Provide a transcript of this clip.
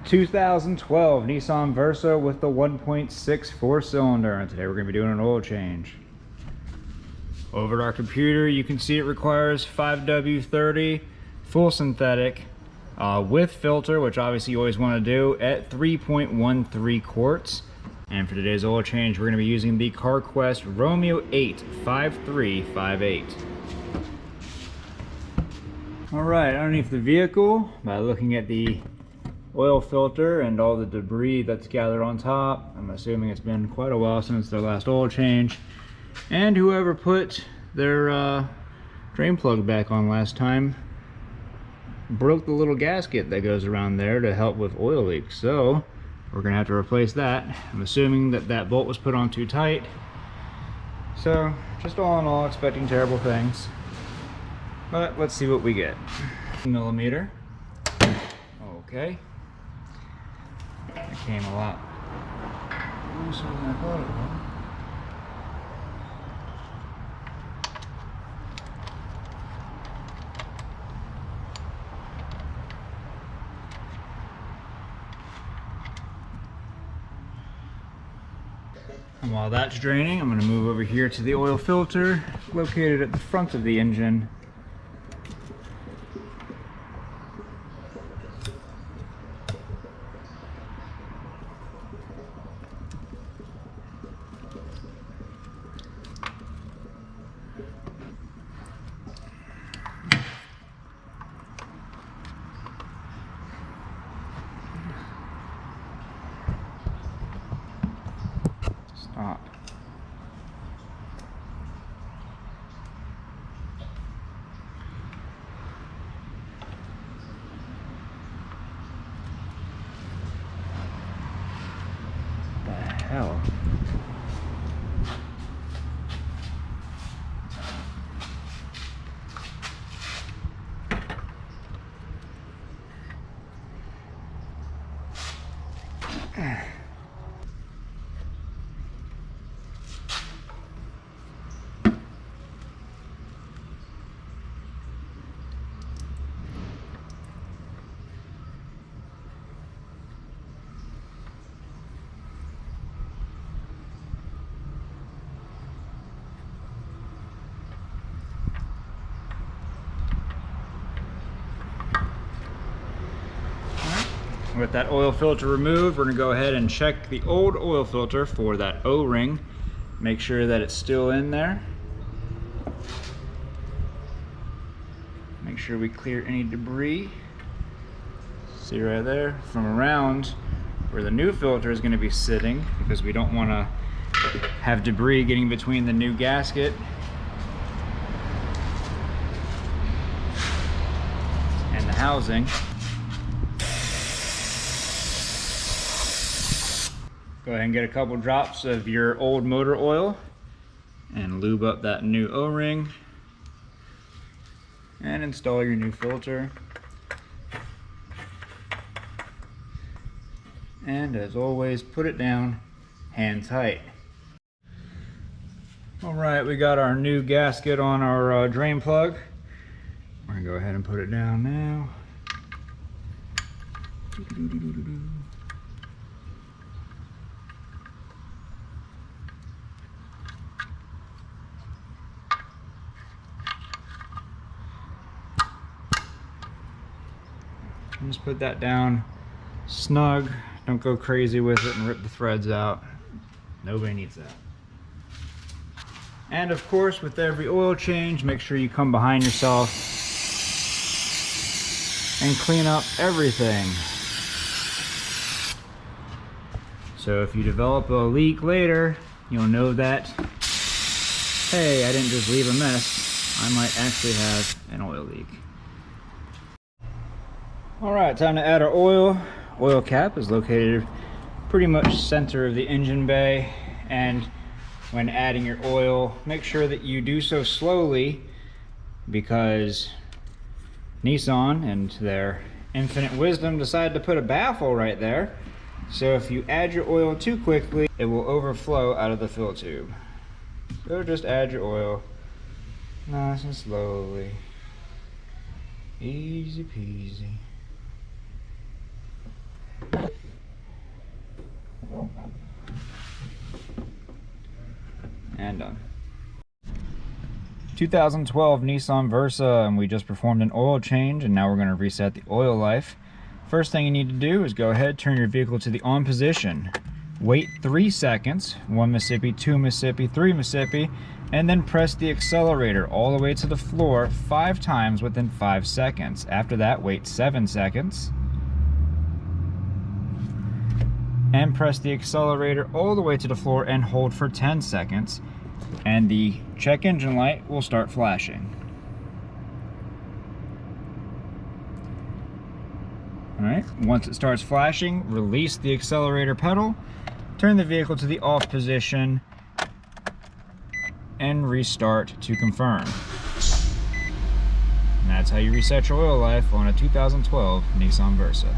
2012 Nissan Versa with the 1.6 4-cylinder, and today we're going to be doing an oil change. Over at our computer you can see it requires 5W30 full synthetic with filter, which obviously you always want to do, at 3.13 quarts. And for today's oil change we're going to be using the CarQuest Romeo 8 5358. Alright, underneath the vehicle, by looking at the oil filter and all the debris that's gathered on top, I'm assuming it's been quite a while since their last oil change, and whoever put their drain plug back on last time broke the little gasket that goes around there to help with oil leaks, so we're gonna have to replace that. I'm assuming that that bolt was put on too tight, so just all in all expecting terrible things, but let's see what we get. Millimeter. Okay. It came a lot looser than I thought it would. And while that's draining, I'm going to move over here to the oil filter located at the front of the engine. Stop. What the hell? With that oil filter removed, we're going to go ahead and check the old oil filter for that O-ring. Make sure that it's still in there. Make sure we clear any debris. See right there from around where the new filter is going to be sitting, because we don't want to have debris getting between the new gasket and the housing. Go ahead and get a couple drops of your old motor oil and lube up that new O-ring and install your new filter. And as always, put it down hand tight. Alright, we got our new gasket on our drain plug. We're gonna go ahead and put it down now. Just put that down snug. Don't go crazy with it and rip the threads out. Nobody needs that. And of course, with every oil change, make sure you come behind yourself and clean up everything. So if you develop a leak later, you'll know that, hey, I didn't just leave a mess. I might actually have an oil leak. Alright, time to add our oil. Oil cap is located pretty much center of the engine bay, and when adding your oil, make sure that you do so slowly, because Nissan and their infinite wisdom decided to put a baffle right there. So if you add your oil too quickly, it will overflow out of the fill tube. So just add your oil nice and slowly. Easy peasy. And done. 2012 Nissan Versa, and we just performed an oil change, and now we're going to reset the oil life. First thing you need to do is go ahead, turn your vehicle to the on position. Wait 3 seconds, 1 Mississippi, 2 Mississippi, 3 Mississippi, and then press the accelerator all the way to the floor 5 times within 5 seconds. After that, wait 7 seconds. And press the accelerator all the way to the floor and hold for 10 seconds. And the check engine light will start flashing. Alright, once it starts flashing, release the accelerator pedal, turn the vehicle to the off position, and restart to confirm. And that's how you reset your oil life on a 2012 Nissan Versa.